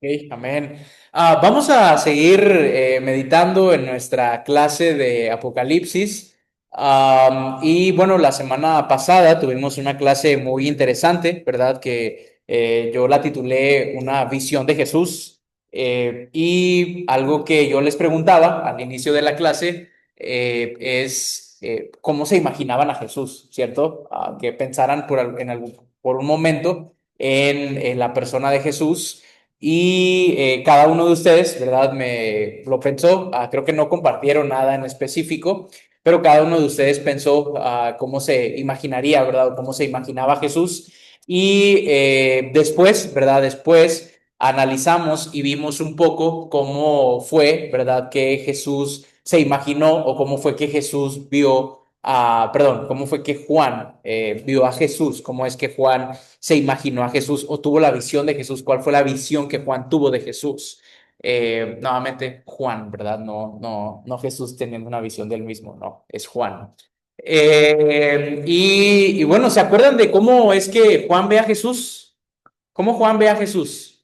Ok, amén. Vamos a seguir meditando en nuestra clase de Apocalipsis. Y bueno, la semana pasada tuvimos una clase muy interesante, ¿verdad? Que yo la titulé Una visión de Jesús. Y algo que yo les preguntaba al inicio de la clase es cómo se imaginaban a Jesús, ¿cierto? Que pensaran por un momento en la persona de Jesús. Y cada uno de ustedes, ¿verdad? Me lo pensó. Creo que no compartieron nada en específico, pero cada uno de ustedes pensó cómo se imaginaría, ¿verdad? Cómo se imaginaba Jesús. Y después, ¿verdad? Después analizamos y vimos un poco cómo fue, ¿verdad? Que Jesús se imaginó o cómo fue que Jesús vio perdón, cómo fue que Juan vio a Jesús, cómo es que Juan se imaginó a Jesús o tuvo la visión de Jesús, cuál fue la visión que Juan tuvo de Jesús. Nuevamente, Juan, ¿verdad? No Jesús teniendo una visión del mismo, no, es Juan. Y bueno, ¿se acuerdan de cómo es que Juan ve a Jesús? ¿Cómo Juan ve a Jesús?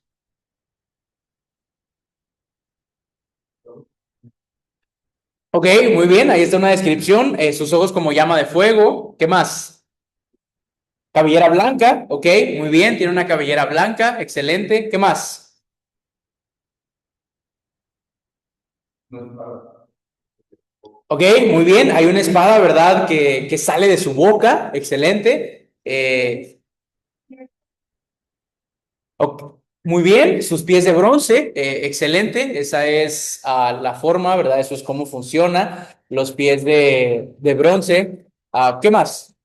Ok, muy bien, ahí está una descripción. Sus ojos como llama de fuego. ¿Qué más? Cabellera blanca, ok, muy bien, tiene una cabellera blanca, excelente. ¿Qué más? Ok, muy bien, hay una espada, ¿verdad? Que sale de su boca, excelente. Muy bien, sus pies de bronce, excelente. Esa es la forma, ¿verdad? Eso es cómo funciona, los pies de bronce. ¿Qué más?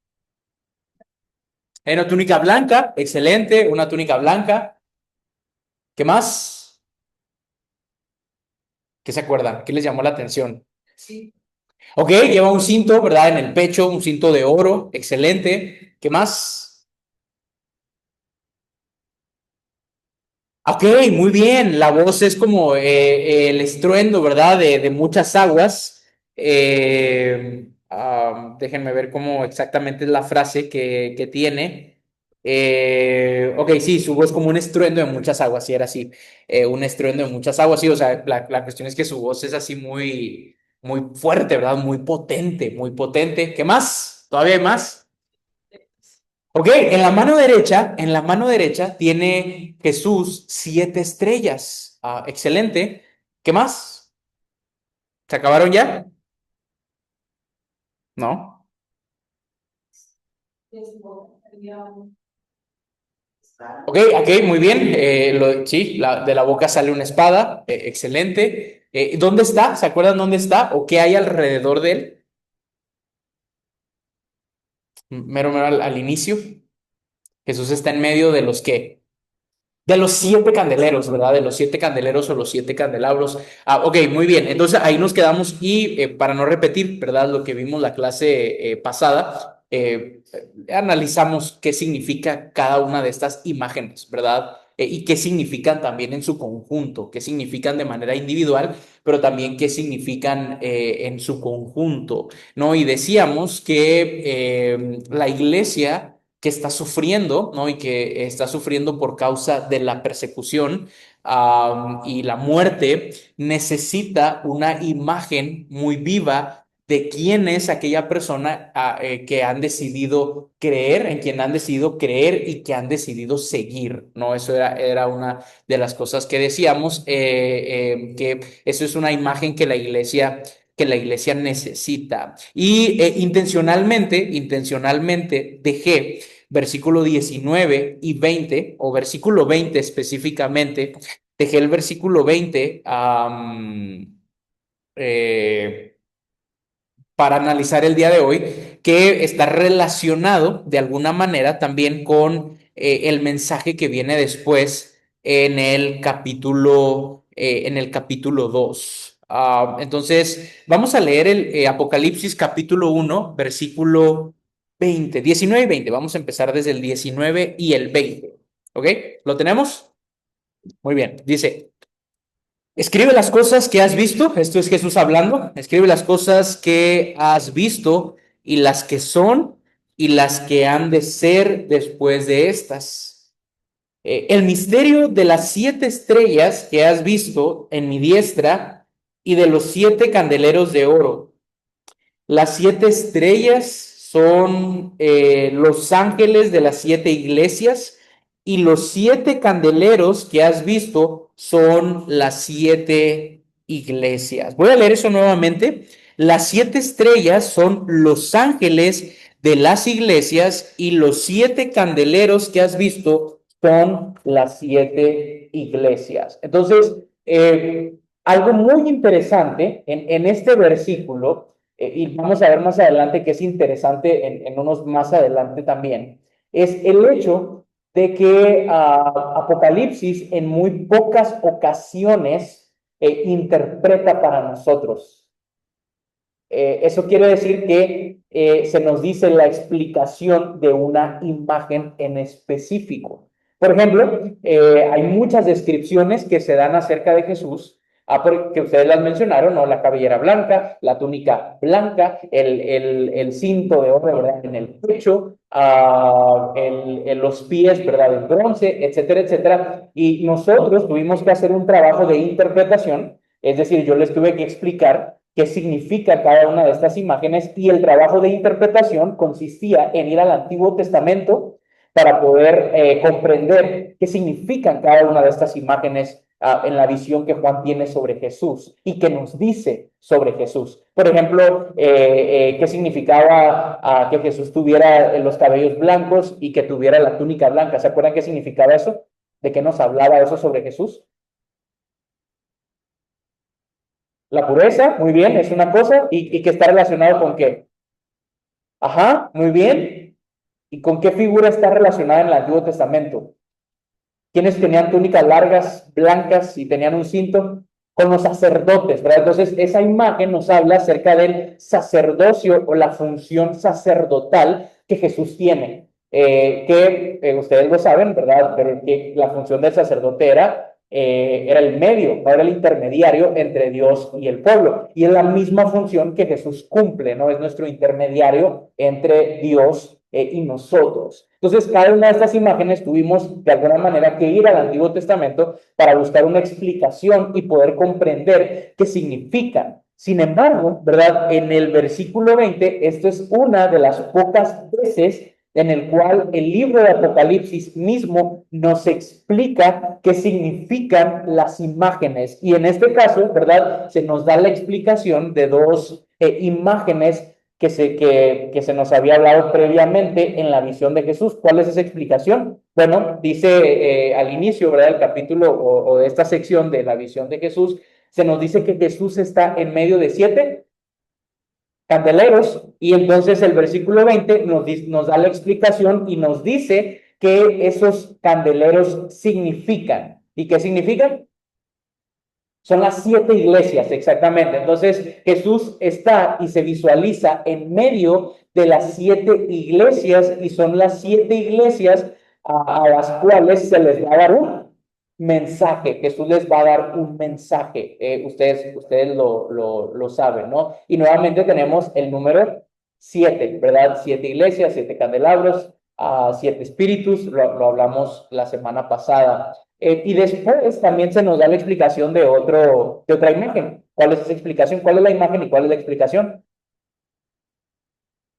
Una túnica blanca, excelente, una túnica blanca. ¿Qué más? ¿Qué se acuerdan? ¿Qué les llamó la atención? Ok, lleva un cinto, ¿verdad? En el pecho, un cinto de oro, excelente. ¿Qué más? Ok, muy bien. La voz es como el estruendo, ¿verdad? De muchas aguas. Déjenme ver cómo exactamente es la frase que tiene. Ok, sí, su voz como un estruendo de muchas aguas, sí, era así. Un estruendo de muchas aguas, sí. O sea, la cuestión es que su voz es así muy fuerte, ¿verdad? Muy potente, muy potente. ¿Qué más? ¿Todavía hay más? Ok, en la mano derecha tiene Jesús 7 estrellas. Excelente. ¿Qué más? ¿Se acabaron ya? ¿No? Ok, ok, muy bien. Sí, de la boca sale una espada. Excelente. ¿Dónde está? ¿Se acuerdan dónde está? ¿O qué hay alrededor de él? Mero al inicio. Jesús está en medio de los que de los 7 candeleros, ¿verdad? De los 7 candeleros o los 7 candelabros. Ok, muy bien. Entonces ahí nos quedamos y para no repetir, ¿verdad? Lo que vimos la clase pasada, analizamos qué significa cada una de estas imágenes, ¿verdad? Y qué significan también en su conjunto, qué significan de manera individual, pero también qué significan en su conjunto, ¿no? Y decíamos que la iglesia que está sufriendo, ¿no? Y que está sufriendo por causa de la persecución y la muerte, necesita una imagen muy viva de quién es aquella persona que han decidido creer, en quien han decidido creer y que han decidido seguir, ¿no? Eso era una de las cosas que decíamos, que eso es una imagen que la iglesia necesita. Y intencionalmente dejé versículo 19 y 20 o versículo 20 específicamente, dejé el versículo 20 eh, para analizar el día de hoy, que está relacionado de alguna manera también con el mensaje que viene después en el capítulo 2. Entonces, vamos a leer el Apocalipsis capítulo 1 versículo 20 19 y 20. Vamos a empezar desde el 19 y el 20. ¿Ok? ¿Lo tenemos? Muy bien. Dice, escribe las cosas que has visto, esto es Jesús hablando, escribe las cosas que has visto y las que son y las que han de ser después de estas. El misterio de las 7 estrellas que has visto en mi diestra y de los 7 candeleros de oro. Las 7 estrellas son los ángeles de las 7 iglesias y los 7 candeleros que has visto son las 7 iglesias. Voy a leer eso nuevamente. Las 7 estrellas son los ángeles de las iglesias y los 7 candeleros que has visto son las 7 iglesias. Entonces, algo muy interesante en este versículo y vamos a ver más adelante que es interesante en unos más adelante también, es el hecho de que Apocalipsis en muy pocas ocasiones interpreta para nosotros. Eso quiere decir que se nos dice la explicación de una imagen en específico. Por ejemplo, hay muchas descripciones que se dan acerca de Jesús, porque ustedes las mencionaron, ¿no? La cabellera blanca, la túnica blanca, el cinto de oro, ¿verdad? En el pecho, los pies, ¿verdad? En bronce, etcétera, etcétera. Y nosotros tuvimos que hacer un trabajo de interpretación, es decir, yo les tuve que explicar qué significa cada una de estas imágenes y el trabajo de interpretación consistía en ir al Antiguo Testamento para poder comprender qué significan cada una de estas imágenes en la visión que Juan tiene sobre Jesús y que nos dice sobre Jesús. Por ejemplo, qué significaba que Jesús tuviera los cabellos blancos y que tuviera la túnica blanca. ¿Se acuerdan qué significaba eso? ¿De qué nos hablaba eso sobre Jesús? La pureza, muy bien, es una cosa, y que está relacionado con qué. Ajá, muy bien. ¿Y con qué figura está relacionada en el Antiguo Testamento? ¿Quiénes tenían túnicas largas, blancas y tenían un cinto? Con los sacerdotes, ¿verdad? Entonces, esa imagen nos habla acerca del sacerdocio o la función sacerdotal que Jesús tiene. Ustedes lo saben, ¿verdad? Pero que la función del sacerdote era el medio, era el intermediario entre Dios y el pueblo. Y es la misma función que Jesús cumple, ¿no? Es nuestro intermediario entre Dios y nosotros. Entonces, cada una de estas imágenes tuvimos de alguna manera que ir al Antiguo Testamento para buscar una explicación y poder comprender qué significan. Sin embargo, ¿verdad? En el versículo 20, esto es una de las pocas veces en el cual el libro de Apocalipsis mismo nos explica qué significan las imágenes. Y en este caso, ¿verdad? Se nos da la explicación de dos imágenes que se nos había hablado previamente en la visión de Jesús. ¿Cuál es esa explicación? Bueno, dice al inicio, ¿verdad? El capítulo o de esta sección de la visión de Jesús, se nos dice que Jesús está en medio de 7 candeleros, y entonces el versículo 20 nos da la explicación y nos dice que esos candeleros significan. ¿Y qué significan? Son las 7 iglesias, exactamente. Entonces Jesús está y se visualiza en medio de las 7 iglesias y son las 7 iglesias a las cuales se les va a dar un mensaje. Jesús les va a dar un mensaje. Ustedes lo saben, ¿no? Y nuevamente tenemos el número 7, ¿verdad? 7 iglesias, 7 candelabros, 7 espíritus, lo hablamos la semana pasada. Y después también se nos da la explicación de otra imagen. ¿Cuál es esa explicación? ¿Cuál es la imagen y cuál es la explicación?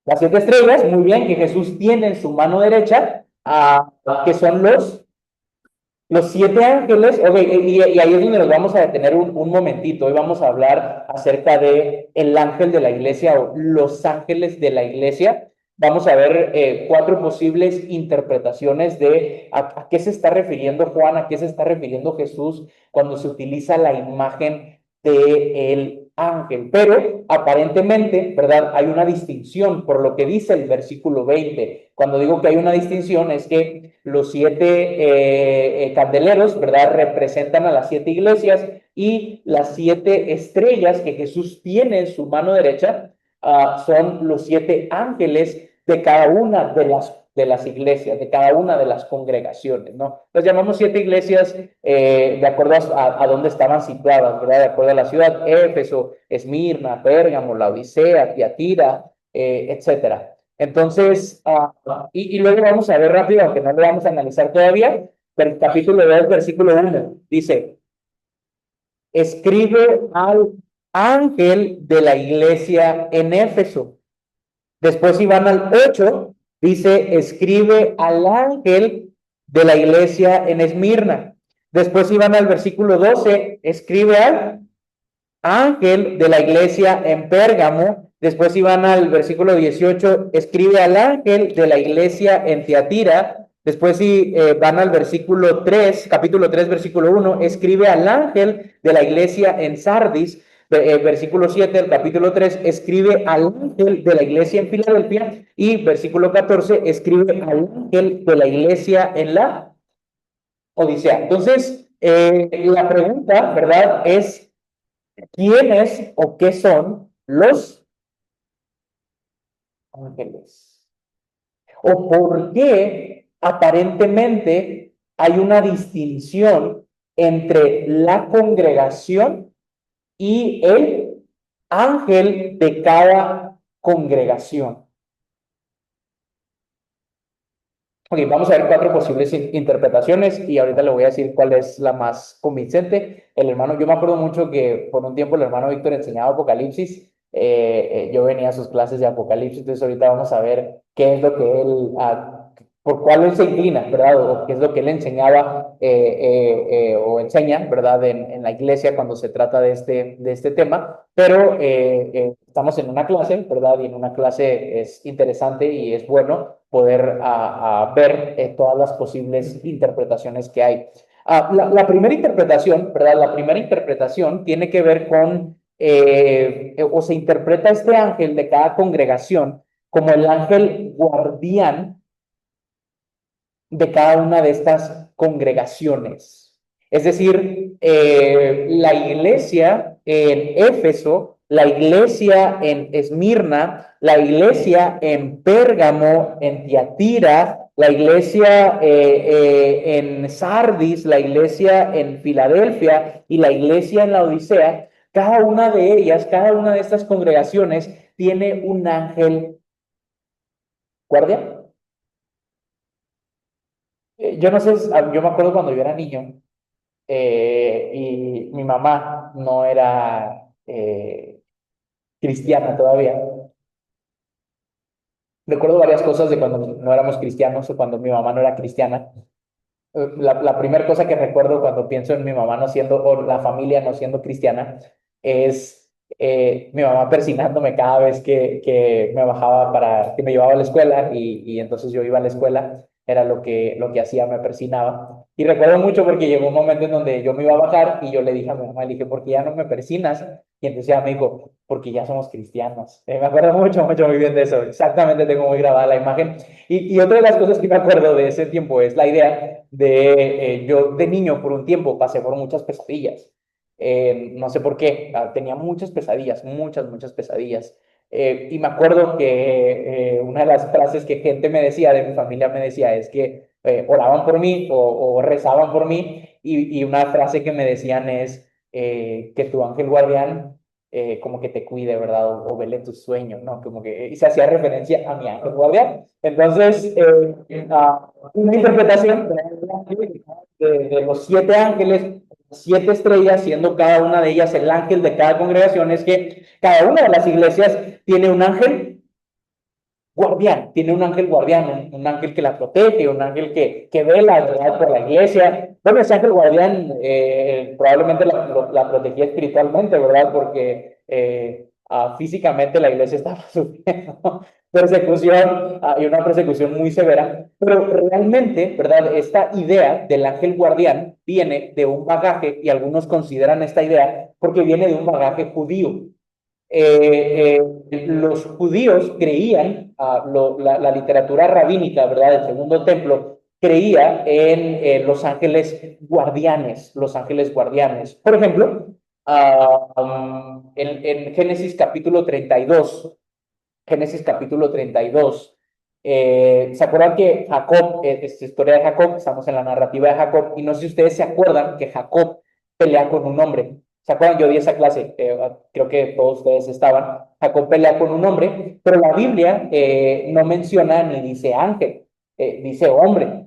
Las 7 estrellas, muy bien, que Jesús tiene en su mano derecha, que son los 7 ángeles. Okay, y ahí es donde nos vamos a detener un momentito. Hoy vamos a hablar acerca de el ángel de la iglesia o los ángeles de la iglesia. Vamos a ver 4 posibles interpretaciones de a qué se está refiriendo Juan, a qué se está refiriendo Jesús cuando se utiliza la imagen de el ángel. Pero aparentemente, ¿verdad? Hay una distinción por lo que dice el versículo 20. Cuando digo que hay una distinción es que los 7 candeleros, ¿verdad? Representan a las 7 iglesias y las 7 estrellas que Jesús tiene en su mano derecha son los 7 ángeles de cada una de las iglesias, de cada una de las congregaciones, ¿no? Los llamamos 7 iglesias de acuerdo a dónde estaban situadas, ¿verdad? De acuerdo a la ciudad, Éfeso, Esmirna, Pérgamo, la Odisea, Tiatira, etcétera. Entonces, y luego vamos a ver rápido, aunque no lo vamos a analizar todavía, capítulo 2, versículo 1, dice, escribe al ángel de la iglesia en Éfeso. Después, si van al 8, dice, escribe al ángel de la iglesia en Esmirna. Después, si van al versículo 12, escribe al ángel de la iglesia en Pérgamo. Después, si van al versículo 18, escribe al ángel de la iglesia en Tiatira. Después, si van al versículo 3, capítulo 3, versículo 1, escribe al ángel de la iglesia en Sardis. Versículo 7 del capítulo 3, escribe al ángel de la iglesia en Filadelfia. Y versículo 14, escribe al ángel de la iglesia en la Odisea. Entonces, la pregunta, ¿verdad?, es quiénes o qué son los ángeles o por qué aparentemente hay una distinción entre la congregación y el ángel de cada congregación. Ok, vamos a ver cuatro posibles interpretaciones y ahorita le voy a decir cuál es la más convincente. El hermano, yo me acuerdo mucho que por un tiempo el hermano Víctor enseñaba Apocalipsis. Yo venía a sus clases de Apocalipsis, entonces ahorita vamos a ver qué es lo que él, por cuál él se inclina, ¿verdad? O qué es lo que él enseñaba o enseña, ¿verdad? En la iglesia cuando se trata de este tema. Pero estamos en una clase, ¿verdad? Y en una clase es interesante y es bueno poder ver todas las posibles interpretaciones que hay. La primera interpretación, ¿verdad? La primera interpretación tiene que ver con, o se interpreta este ángel de cada congregación como el ángel guardián de cada una de estas congregaciones. Es decir, la iglesia en Éfeso, la iglesia en Esmirna, la iglesia en Pérgamo, en Tiatira, la iglesia en Sardis, la iglesia en Filadelfia y la iglesia en la Odisea, cada una de ellas, cada una de estas congregaciones tiene un ángel guardián. Yo no sé, yo me acuerdo cuando yo era niño y mi mamá no era cristiana todavía. Recuerdo varias cosas de cuando no éramos cristianos o cuando mi mamá no era cristiana. La primera cosa que recuerdo cuando pienso en mi mamá no siendo, o la familia no siendo cristiana, es mi mamá persinándome cada vez que me bajaba para, que me llevaba a la escuela y entonces yo iba a la escuela, era lo que hacía, me persinaba. Y recuerdo mucho porque llegó un momento en donde yo me iba a bajar y yo le dije a mi mamá, le dije, ¿por qué ya no me persinas? Y entonces ella me dijo, porque ya somos cristianos. Me acuerdo mucho, mucho, muy bien de eso. Exactamente, tengo muy grabada la imagen. Y otra de las cosas que me acuerdo de ese tiempo es la idea de yo de niño por un tiempo pasé por muchas pesadillas. No sé por qué, tenía muchas pesadillas, muchas, muchas pesadillas. Y me acuerdo que una de las frases que gente me decía, de mi familia me decía, es que oraban por mí o rezaban por mí. Y una frase que me decían es que tu ángel guardián como que te cuide, ¿verdad? O vele tus sueños, ¿no? Como que, y se hacía referencia a mi ángel guardián. Entonces, una interpretación de los siete ángeles, siete estrellas, siendo cada una de ellas el ángel de cada congregación, es que cada una de las iglesias tiene un ángel guardián, tiene un ángel guardián, un ángel que la protege, un ángel que vela, ¿verdad?, por la iglesia. Bueno, ese ángel guardián probablemente la protegía espiritualmente, ¿verdad? Porque físicamente la iglesia estaba sufriendo persecución y una persecución muy severa, pero realmente, ¿verdad? Esta idea del ángel guardián viene de un bagaje, y algunos consideran esta idea porque viene de un bagaje judío. Los judíos creían, la literatura rabínica, ¿verdad?, del Segundo Templo, creía en los ángeles guardianes, los ángeles guardianes. Por ejemplo, en Génesis capítulo 32, Génesis capítulo 32, ¿se acuerdan que Jacob, esta historia de Jacob, estamos en la narrativa de Jacob, y no sé si ustedes se acuerdan que Jacob pelea con un hombre? ¿Se acuerdan? Yo di esa clase, creo que todos ustedes estaban. Jacob pelea con un hombre, pero la Biblia no menciona ni dice ángel, dice hombre.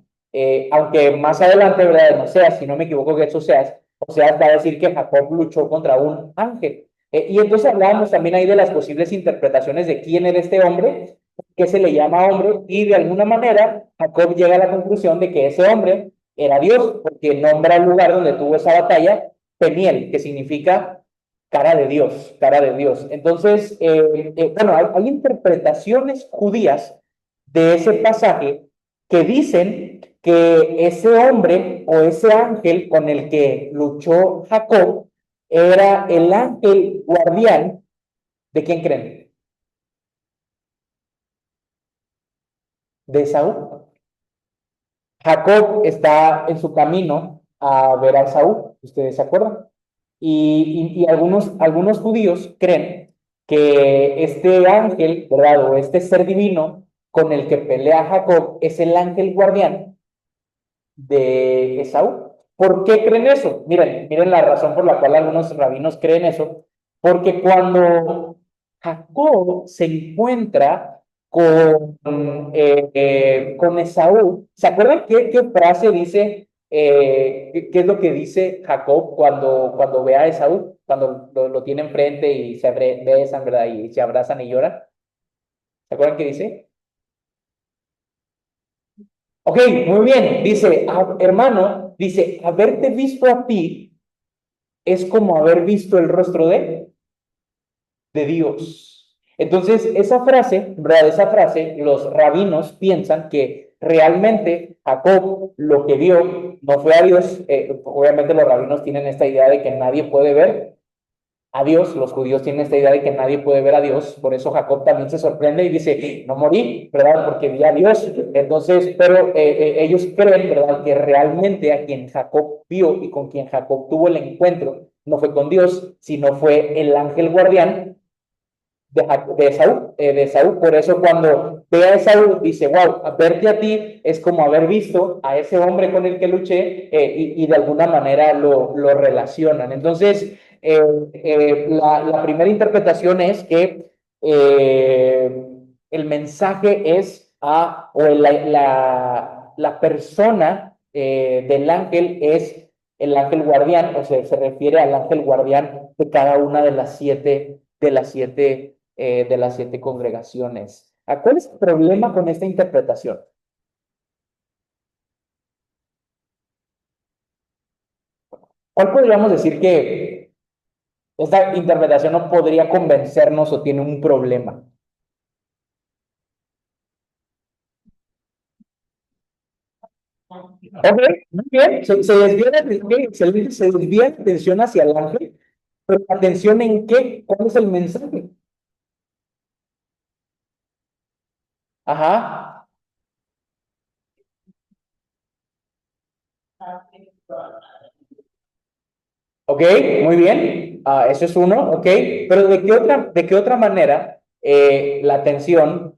aunque más adelante, ¿verdad? En Oseas, si no me equivoco que es Oseas, Oseas va a decir que Jacob luchó contra un ángel. Y entonces hablábamos también ahí de las posibles interpretaciones de quién era este hombre, qué se le llama hombre, y de alguna manera Jacob llega a la conclusión de que ese hombre era Dios, porque nombra el lugar donde tuvo esa batalla, Peniel, que significa cara de Dios, cara de Dios. Entonces, bueno, hay interpretaciones judías de ese pasaje que dicen que ese hombre o ese ángel con el que luchó Jacob era el ángel guardián. ¿De quién creen? De Esaú. Jacob está en su camino a ver a Esaú, ¿ustedes se acuerdan? Y algunos judíos creen que este ángel, ¿verdad? O este ser divino con el que pelea Jacob es el ángel guardián de Esaú. ¿Por qué creen eso? Miren la razón por la cual algunos rabinos creen eso. Porque cuando Jacob se encuentra con Esaú, ¿se acuerdan qué frase dice? ¿Qué es lo que dice Jacob cuando ve a Esaú? Cuando lo tiene enfrente y se besan, ¿verdad? Y se abrazan y lloran. ¿Se acuerdan qué dice? Ok, muy bien. Dice, hermano, dice, haberte visto a ti es como haber visto el rostro de Dios. Entonces, esa frase, ¿verdad? Esa frase, los rabinos piensan que realmente Jacob lo que vio no fue a Dios. Obviamente los rabinos tienen esta idea de que nadie puede ver a Dios, los judíos tienen esta idea de que nadie puede ver a Dios, por eso Jacob también se sorprende y dice, no morí, ¿verdad? Porque vi a Dios. Entonces, pero ellos creen, ¿verdad? Que realmente a quien Jacob vio y con quien Jacob tuvo el encuentro no fue con Dios, sino fue el ángel guardián de Esaú. Por eso cuando ve a Esaú dice, wow, verte a ti es como haber visto a ese hombre con el que luché y de alguna manera lo relacionan. Entonces, la primera interpretación es que el mensaje es o la persona del ángel es el ángel guardián, o sea, se refiere al ángel guardián de cada una de las siete congregaciones. ¿Cuál es el problema con esta interpretación? ¿Cuál podríamos decir que esta interpretación no podría convencernos o tiene un problema? Ok, muy bien, se desvía se desvía la atención hacia el ángel, pero ¿la atención en qué? ¿Cuál es el mensaje? Ajá, ok, muy bien, eso es uno, ok, pero ¿de qué otra manera la atención,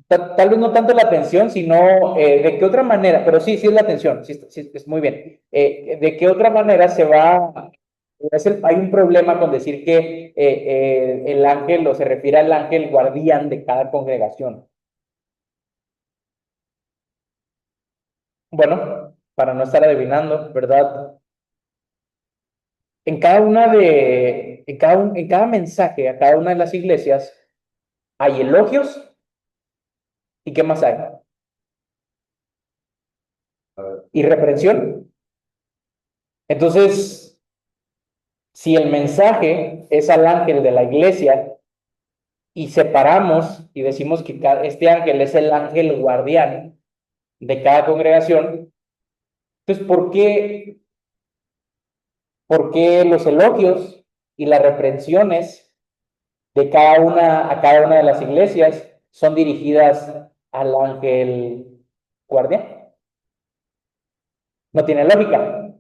tal vez no tanto la atención, sino de qué otra manera, pero sí, sí es la atención, sí, sí, es muy bien, de qué otra manera hay un problema con decir que el ángel o se refiere al ángel guardián de cada congregación? Bueno, para no estar adivinando, ¿verdad? En cada mensaje a cada una de las iglesias hay elogios y ¿qué más hay? Y reprensión. Entonces, si el mensaje es al ángel de la iglesia y separamos y decimos que este ángel es el ángel guardián de cada congregación, entonces, ¿por qué los elogios y las reprensiones a cada una de las iglesias son dirigidas al ángel guardián? No tiene lógica,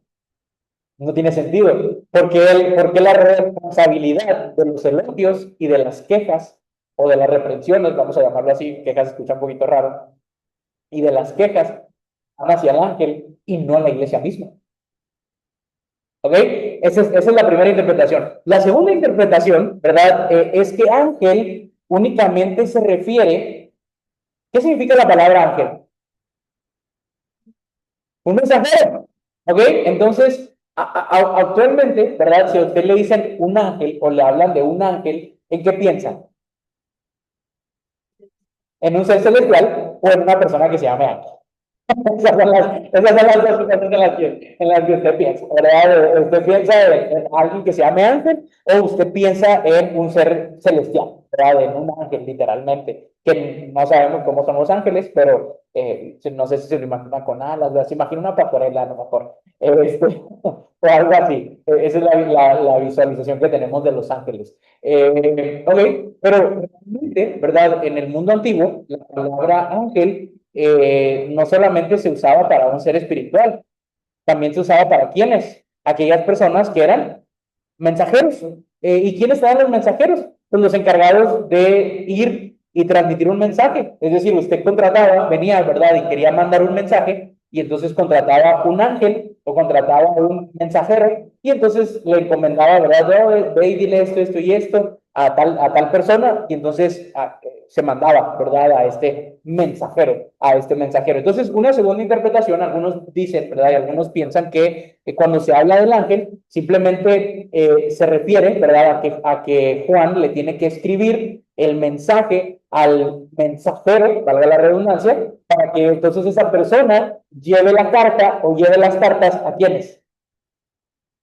no tiene sentido. ¿Por qué la responsabilidad de los elogios y de las quejas o de las reprensiones, vamos a llamarlo así, quejas se escucha un poquito raro, y de las quejas van hacia el ángel y no a la iglesia misma? ¿Ok? Esa es la primera interpretación. La segunda interpretación, ¿verdad? Es que ángel únicamente se refiere. ¿Qué significa la palabra ángel? Un mensajero. ¿Ok? Entonces, actualmente, ¿verdad? Si a usted le dicen un ángel o le hablan de un ángel, ¿en qué piensa? ¿En un ser celestial o en una persona que se llame ángel? Esas son las dos cosas en las que usted piensa, ¿verdad? Usted piensa en alguien que se llame ángel o usted piensa en un ser celestial, ¿verdad? En un ángel, literalmente, que no sabemos cómo son los ángeles, pero no sé si se lo imagina con alas, se imagina una pastorela a lo mejor, o algo así. Esa es la visualización que tenemos de los ángeles. Ok, pero realmente, ¿verdad? En el mundo antiguo, la palabra ángel no solamente se usaba para un ser espiritual, también se usaba para quienes, aquellas personas que eran mensajeros. ¿Y quiénes eran los mensajeros? Pues los encargados de ir y transmitir un mensaje. Es decir, usted contrataba, venía, ¿verdad? Y quería mandar un mensaje, y entonces contrataba un ángel o contrataba un mensajero, y entonces le encomendaba, ¿verdad? Ve y dile esto, esto y esto a tal persona, y entonces se mandaba, ¿verdad? A este mensajero. Entonces, una segunda interpretación, algunos dicen, ¿verdad? Y algunos piensan que cuando se habla del ángel, simplemente se refiere, ¿verdad? A que Juan le tiene que escribir el mensaje al mensajero, valga la redundancia, para que entonces esa persona lleve la carta o lleve las cartas a quienes,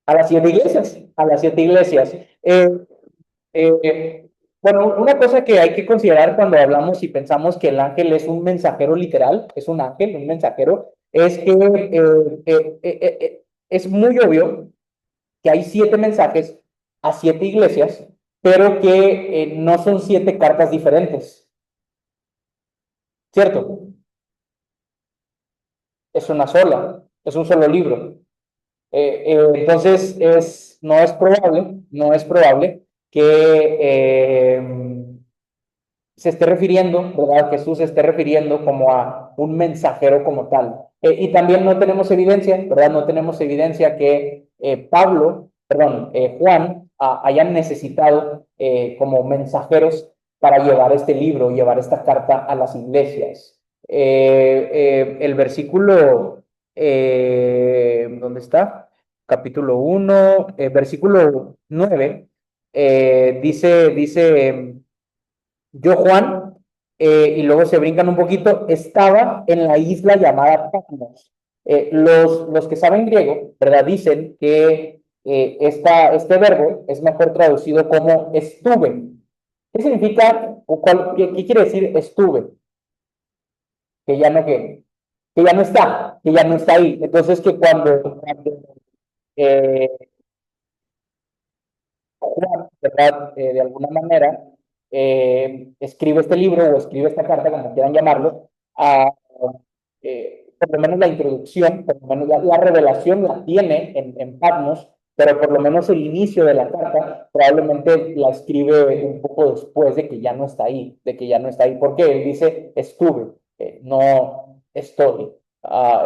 a las 7 iglesias, a las 7 iglesias. Eh, bueno, una cosa que hay que considerar cuando hablamos y pensamos que el ángel es un mensajero literal, es un ángel, un mensajero, es que es muy obvio que hay 7 mensajes a 7 iglesias, pero que no son 7 cartas diferentes, ¿cierto? Es una sola, es un solo libro. Entonces, no es probable que se esté refiriendo, ¿verdad? Jesús se esté refiriendo como a un mensajero como tal. Y también no tenemos evidencia, ¿verdad? No tenemos evidencia que Juan hayan necesitado como mensajeros para llevar este libro, llevar esta carta a las iglesias. El versículo, ¿dónde está? Capítulo 1, versículo 9, dice yo, Juan, y luego se brincan un poquito, estaba en la isla llamada Patmos. Los que saben griego, ¿verdad? Dicen que este verbo es mejor traducido como estuve. ¿Qué significa o qué quiere decir estuve? Que ya no, que ya no está, que ya no está ahí. Entonces, que cuando eh, Juan, ¿verdad? De alguna manera, escribe este libro o escribe esta carta, como quieran llamarlo, por lo menos la introducción, por lo menos la revelación la tiene en Patmos, pero por lo menos el inicio de la carta probablemente la escribe un poco después de que ya no está ahí, de que ya no está ahí, porque él dice estuve, no estoy.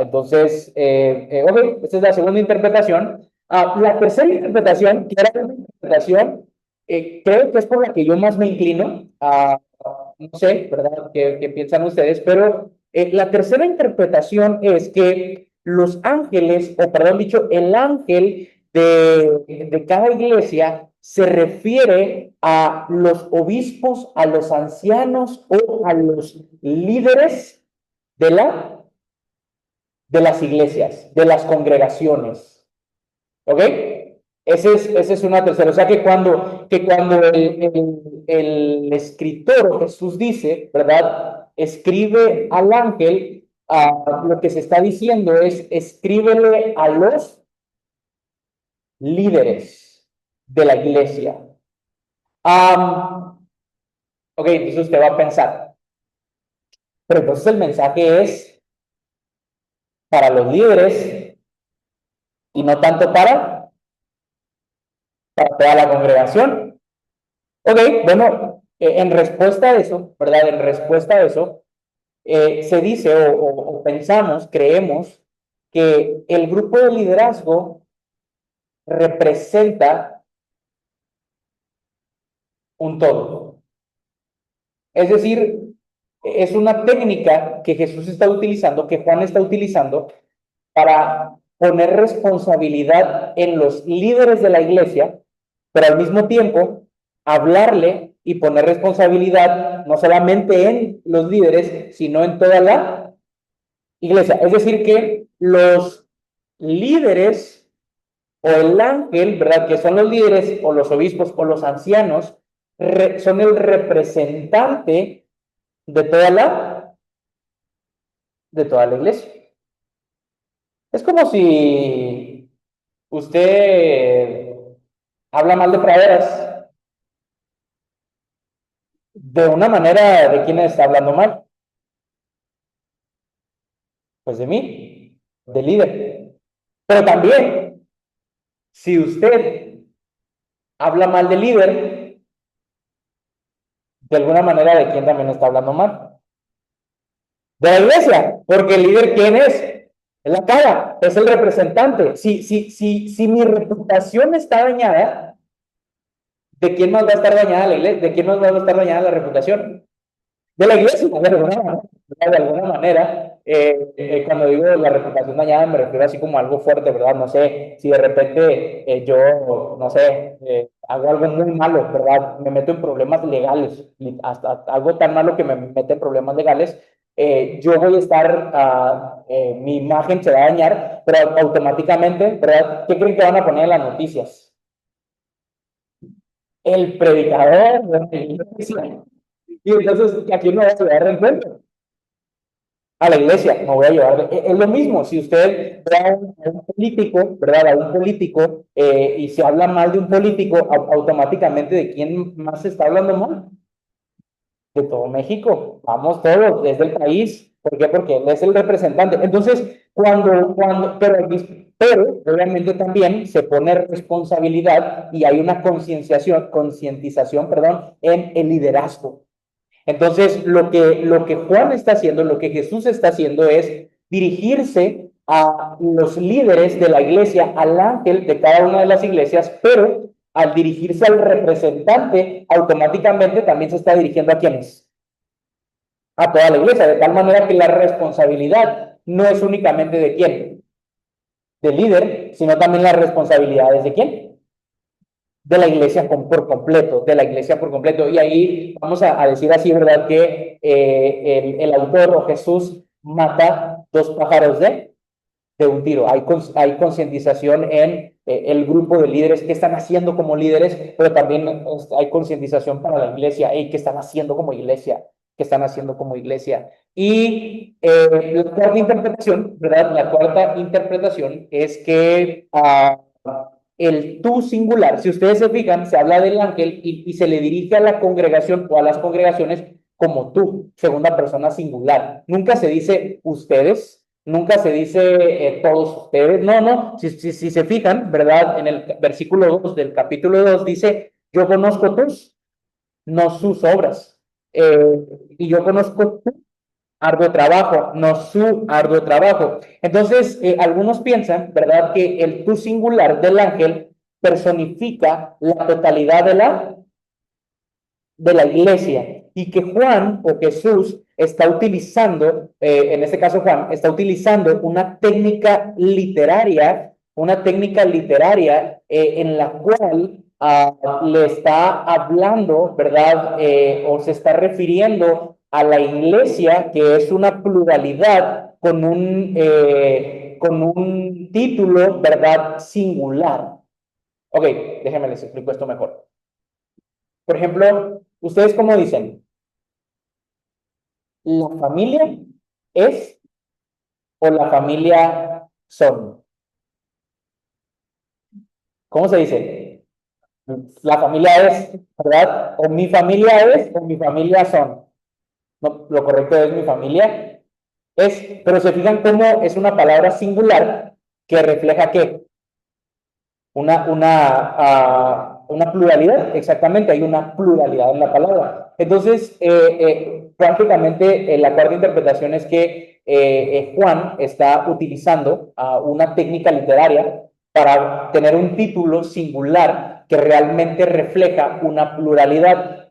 Entonces, ok, esta es la segunda interpretación. La tercera interpretación, que era una interpretación, creo que es por la que yo más me inclino. No sé, ¿verdad? ¿Qué piensan ustedes? Pero la tercera interpretación es que los ángeles, o perdón dicho, el ángel de cada iglesia se refiere a los obispos, a los ancianos o a los líderes de de las iglesias, de las congregaciones. ¿Ok? Esa es una tercera. O sea que cuando el escritor Jesús dice, ¿verdad? Escribe al ángel, lo que se está diciendo es, escríbele a los líderes de la iglesia. Ok, entonces usted va a pensar, pero entonces el mensaje es para los líderes y no tanto para toda la congregación. Ok, bueno, en respuesta a eso, ¿verdad? En respuesta a eso, se dice o pensamos, creemos que el grupo de liderazgo representa un todo. Es decir, es una técnica que Jesús está utilizando, que Juan está utilizando para poner responsabilidad en los líderes de la iglesia, pero al mismo tiempo hablarle y poner responsabilidad no solamente en los líderes, sino en toda la iglesia. Es decir, que los líderes o el ángel, ¿verdad? Que son los líderes o los obispos o los ancianos, son el representante de de toda la iglesia. Es como si usted habla mal de praderas, de una manera, ¿de quién está hablando mal? Pues de mí, del líder. Pero también, si usted habla mal del líder, de alguna manera, ¿de quién también está hablando mal? De la iglesia, porque el líder, ¿quién es? Es la cara, es el representante. Si mi reputación está dañada, ¿de quién más va a estar dañada la iglesia? ¿De quién más va a estar dañada la reputación? De la iglesia, de alguna manera, cuando digo la reputación dañada me refiero así como algo fuerte, ¿verdad? No sé, si de repente yo, no sé, hago algo muy malo, ¿verdad? Me meto en problemas legales, hasta algo tan malo que me mete en problemas legales, yo voy a estar, mi imagen se va a dañar, pero automáticamente, ¿verdad? ¿Qué creen que van a poner en las noticias? El predicador de la iglesia. Y entonces, ¿a quién no va a llevar de encuentro? A la iglesia, me voy a llevar. Es lo mismo, si usted ve a un político, ¿verdad? A un político y se habla mal de un político, automáticamente, ¿de quién más se está hablando mal? De todo México. Vamos todos, desde el país. ¿Por qué? Porque él es el representante. Entonces, pero obviamente también se pone responsabilidad y hay una concientización, perdón, en el liderazgo. Entonces, lo que Juan está haciendo, lo que Jesús está haciendo es dirigirse a los líderes de la iglesia, al ángel de cada una de las iglesias, pero al dirigirse al representante, automáticamente también se está dirigiendo a quienes, a toda la iglesia, de tal manera que la responsabilidad no es únicamente de quién, del líder, sino también las responsabilidades de quién, de la iglesia por completo, de la iglesia por completo. Y ahí vamos a decir así, ¿verdad? Que el autor o Jesús mata dos pájaros de un tiro. Hay concientización en el grupo de líderes que están haciendo como líderes, pero también hay concientización para la iglesia, y que están haciendo como iglesia, que están haciendo como iglesia. Y la cuarta interpretación, ¿verdad? La cuarta interpretación es que el tú singular, si ustedes se fijan, se habla del ángel y se le dirige a la congregación o a las congregaciones como tú, segunda persona singular. Nunca se dice ustedes, nunca se dice todos ustedes. No, no, si se fijan, ¿verdad? En el versículo 2 del capítulo 2 dice, yo conozco tus, no sus obras. Y yo conozco tu arduo trabajo, no su arduo trabajo. Entonces, algunos piensan, ¿verdad?, que el tú singular del ángel personifica la totalidad de la iglesia y que Juan o Jesús está utilizando, en este caso Juan, está utilizando una técnica literaria en la cual le está hablando, ¿verdad? O se está refiriendo a la iglesia, que es una pluralidad con un título, ¿verdad? Singular. Ok, déjenme les explico esto mejor. Por ejemplo, ¿ustedes cómo dicen? ¿La familia es o la familia son? ¿Cómo se dice? La familia es, ¿verdad? O mi familia es o mi familia son. No, lo correcto es mi familia es, pero se fijan cómo es una palabra singular que refleja ¿qué? Una pluralidad, exactamente, hay una pluralidad en la palabra. Entonces, prácticamente la cuarta interpretación es que Juan está utilizando una técnica literaria para tener un título singular que realmente refleja una pluralidad.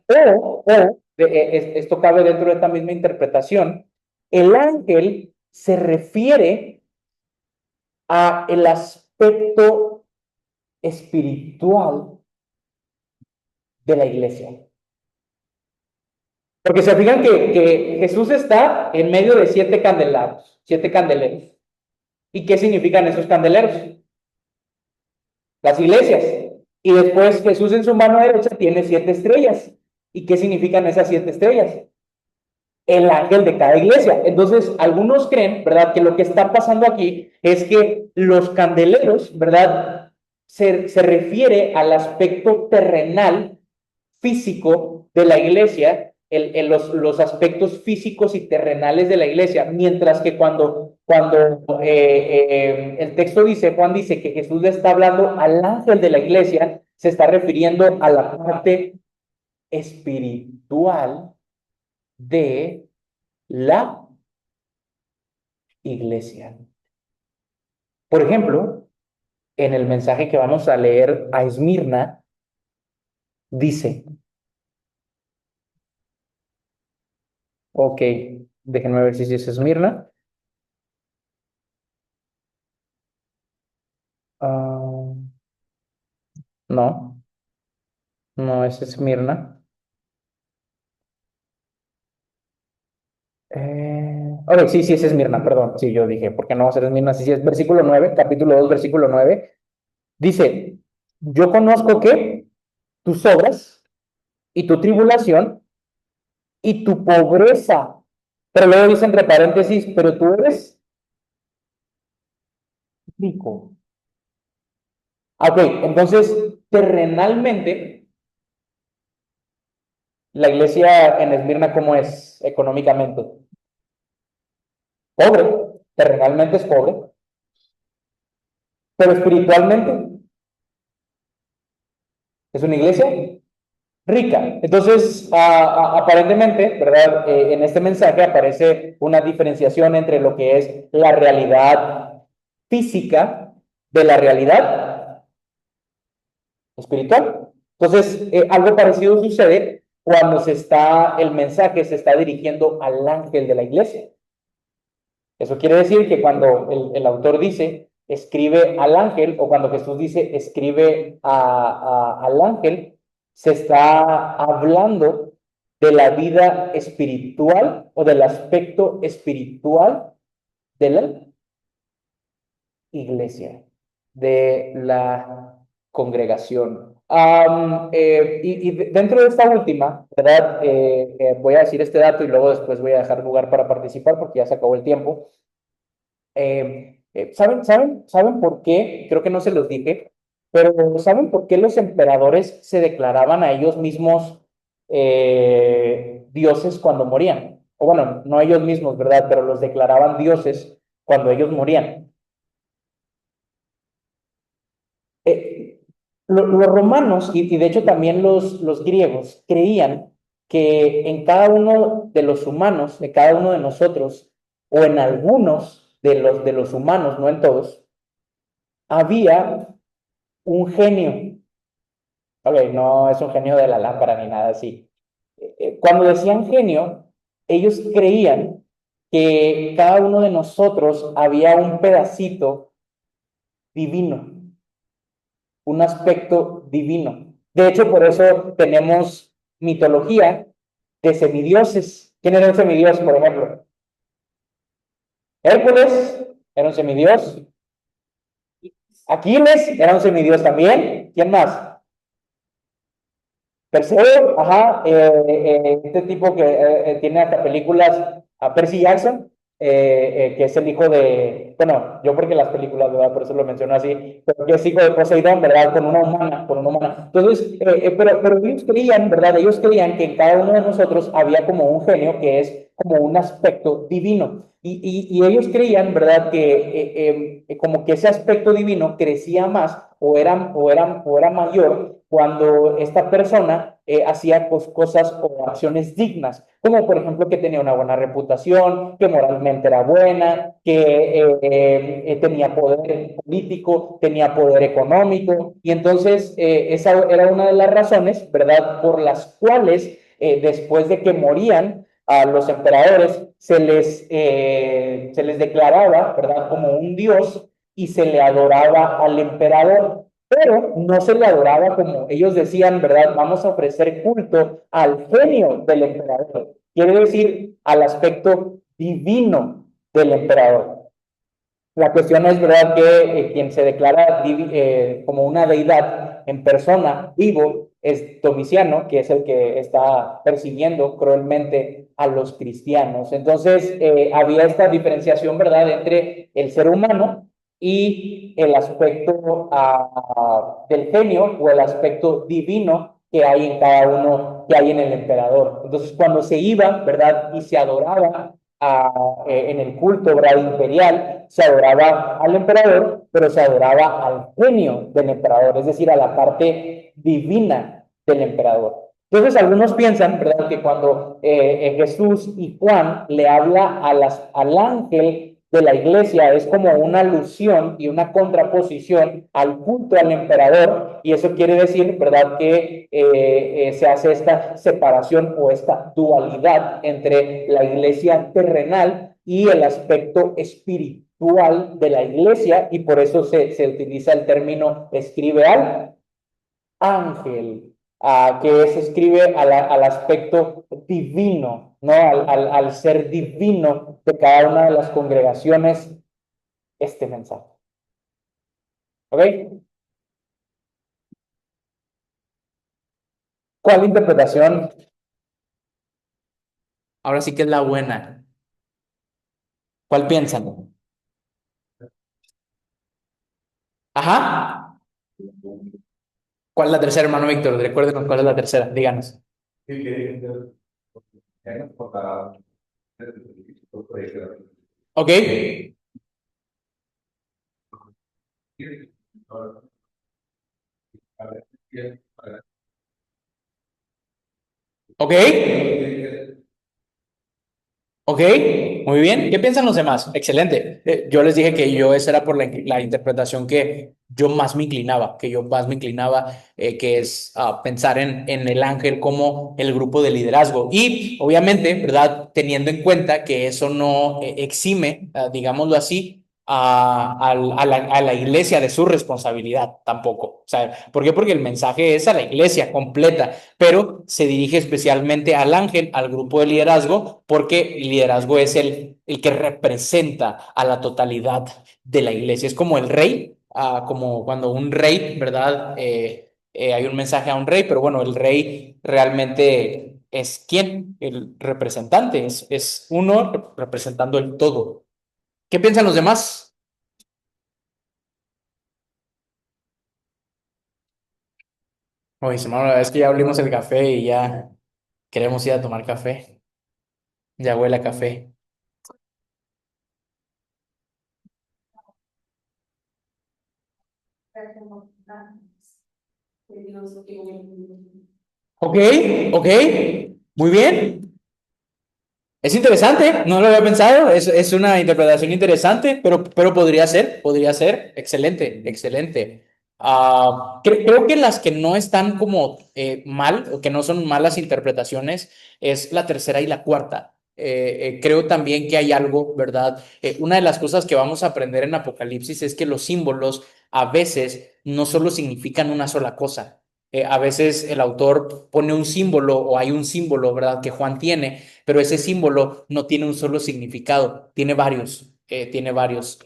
Esto cabe dentro de esta misma interpretación, el ángel se refiere a el aspecto espiritual de la iglesia. Porque se fijan que Jesús está en medio de 7 candelabros, 7 candeleros. ¿Y qué significan esos candeleros? Las iglesias. Y después Jesús en su mano derecha tiene 7 estrellas. ¿Y qué significan esas 7 estrellas? El ángel de cada iglesia. Entonces, algunos creen, ¿verdad?, que lo que está pasando aquí es que los candeleros, ¿verdad?, se refiere al aspecto terrenal, físico de la iglesia, los aspectos físicos y terrenales de la iglesia, mientras que cuando el texto dice, Juan dice que Jesús le está hablando al ángel de la iglesia, se está refiriendo a la parte espiritual de la iglesia. Por ejemplo, en el mensaje que vamos a leer a Esmirna, dice, ok, déjenme ver si es Esmirna. No, no es Esmirna. Ok, sí, sí es Esmirna, perdón. Sí, yo dije, ¿por qué no va a ser Esmirna? Sí, sí es versículo 9, capítulo 2, versículo 9. Dice, yo conozco que tus obras y tu tribulación y tu pobreza. Pero luego dice entre paréntesis, pero tú eres rico. Ok, entonces, terrenalmente, la iglesia en Esmirna, ¿cómo es económicamente? Pobre, terrenalmente es pobre, pero espiritualmente es una iglesia rica. Entonces, aparentemente, ¿verdad? En este mensaje aparece una diferenciación entre lo que es la realidad física de la realidad espiritual. Entonces, algo parecido sucede cuando el mensaje se está dirigiendo al ángel de la iglesia. Eso quiere decir que cuando el autor dice, escribe al ángel, o cuando Jesús dice, escribe al ángel, se está hablando de la vida espiritual o del aspecto espiritual de la iglesia, de la congregación. Y dentro de esta última, ¿verdad? Voy a decir este dato y luego después voy a dejar lugar para participar porque ya se acabó el tiempo. ¿Saben por qué? Creo que no se los dije, pero ¿saben por qué los emperadores se declaraban a ellos mismos dioses cuando morían? O bueno, no ellos mismos, ¿verdad? Pero los declaraban dioses cuando ellos morían. Eh, los romanos y de hecho también los griegos creían que en cada uno de los humanos, de cada uno de nosotros, o en algunos de los humanos, no en todos, había un genio. Ok, no es un genio de la lámpara ni nada así. Cuando decían genio, ellos creían que cada uno de nosotros había un pedacito divino, un aspecto divino. De hecho, por eso tenemos mitología de semidioses. ¿Quién era un semidios, por ejemplo? Hércules era un semidios. Aquiles era un semidios también. ¿Quién más? Perseo, ajá, este tipo que tiene hasta películas, a Percy Jackson, que es el hijo de, bueno, yo porque las películas, ¿verdad? Por eso lo menciono así, pero que es hijo de Poseidón, ¿verdad? Con una humana. Entonces, pero ellos creían, ¿verdad? Ellos creían que en cada uno de nosotros había como un genio que es como un aspecto divino. Y ellos creían, ¿verdad? Que como que ese aspecto divino crecía más o era mayor cuando esta persona hacía cosas o acciones dignas, como por ejemplo que tenía una buena reputación, que moralmente era buena, que tenía poder político, tenía poder económico, y entonces esa era una de las razones, ¿verdad?, por las cuales después de que morían a los emperadores se les declaraba, ¿verdad?, como un dios y se le adoraba al emperador. Pero no se le adoraba como ellos decían, ¿verdad? Vamos a ofrecer culto al genio del emperador. Quiere decir al aspecto divino del emperador. La cuestión es, ¿verdad?, que quien se declara como una deidad en persona, vivo, es Domiciano, que es el que está persiguiendo cruelmente a los cristianos. Entonces, había esta diferenciación, ¿verdad?, entre el ser humano y el aspecto del genio o el aspecto divino que hay en cada uno, que hay en el emperador. Entonces, cuando se iba, ¿verdad?, y se adoraba en el culto, ¿verdad?, imperial, se adoraba al emperador, pero se adoraba al genio del emperador, es decir, a la parte divina del emperador. Entonces, algunos piensan, ¿verdad?, que cuando Jesús y Juan le habla al ángel de la iglesia es como una alusión y una contraposición al culto al emperador, y eso quiere decir, ¿verdad?, que se hace esta separación o esta dualidad entre la iglesia terrenal y el aspecto espiritual de la iglesia, y por eso se utiliza el término escribe al ángel, que se escribe al aspecto divino, ¿no? Al ser divino de cada una de las congregaciones, este mensaje. ¿Ok? ¿Cuál interpretación? Ahora sí que es la buena. ¿Cuál piensan? Ajá. ¿Cuál es la tercera, hermano Víctor? Recuérdenos cuál es la tercera. Díganos. Ok. Ok. Ok, muy bien. ¿Qué piensan los demás? Excelente. Yo les dije que yo esa era por la interpretación que yo más me inclinaba, que es pensar en el ángel como el grupo de liderazgo. Y obviamente, ¿verdad? Teniendo en cuenta que eso no exime, digámoslo así, a la iglesia de su responsabilidad tampoco. O sea, ¿por qué? Porque el mensaje es a la iglesia completa, pero se dirige especialmente al ángel, al grupo de liderazgo, porque el liderazgo es el que representa a la totalidad de la iglesia. Es como el rey, como cuando un rey, ¿verdad? Hay un mensaje a un rey, pero bueno, el rey realmente es quién, el representante, es uno representando el todo. ¿Qué piensan los demás? Oye, hermano, es que ya abrimos el café y ya queremos ir a tomar café. Ya huele a café. Ok, ok, muy bien. Es interesante, no lo había pensado, es una interpretación interesante, pero podría ser, excelente, excelente. Creo que las que no están como mal, o que no son malas interpretaciones, es la tercera y la cuarta. Creo también que hay algo, ¿verdad? Una de las cosas que vamos a aprender en Apocalipsis es que los símbolos a veces no solo significan una sola cosa. A veces el autor pone un símbolo o hay un símbolo, ¿verdad?, que Juan tiene, pero ese símbolo no tiene un solo significado, tiene varios.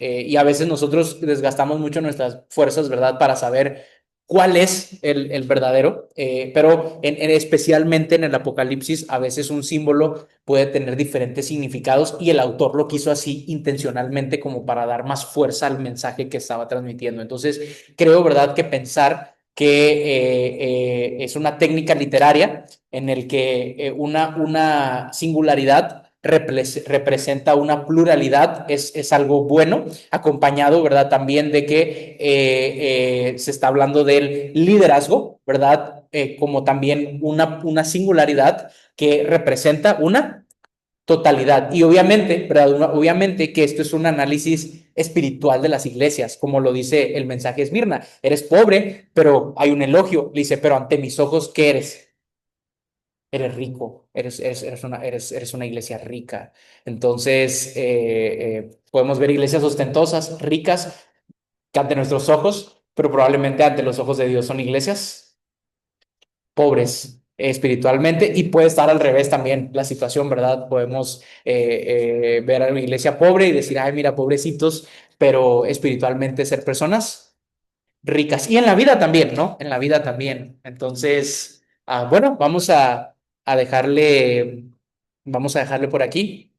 Y a veces nosotros desgastamos mucho nuestras fuerzas, ¿verdad?, para saber cuál es el verdadero, pero especialmente en el Apocalipsis, a veces un símbolo puede tener diferentes significados y el autor lo quiso así intencionalmente como para dar más fuerza al mensaje que estaba transmitiendo. Entonces, creo, ¿verdad?, que pensar que es una técnica literaria en el que una singularidad representa una pluralidad, es algo bueno, acompañado, ¿verdad?, también de que se está hablando del liderazgo, ¿verdad?, como también una singularidad que representa una totalidad. Y obviamente, ¿verdad? Obviamente que esto es un análisis espiritual de las iglesias, como lo dice el mensaje de Esmirna. Eres pobre, pero hay un elogio. Le dice, pero ante mis ojos, ¿qué eres? Eres rico, eres una iglesia rica. Entonces, podemos ver iglesias ostentosas, ricas, que ante nuestros ojos, pero probablemente ante los ojos de Dios son iglesias pobres espiritualmente y puede estar al revés también la situación, ¿verdad? Podemos ver a una iglesia pobre y decir, ay, mira, pobrecitos, pero espiritualmente ser personas ricas. Y en la vida también, ¿no? En la vida también. Entonces, bueno, a dejarle, vamos a dejarle por aquí.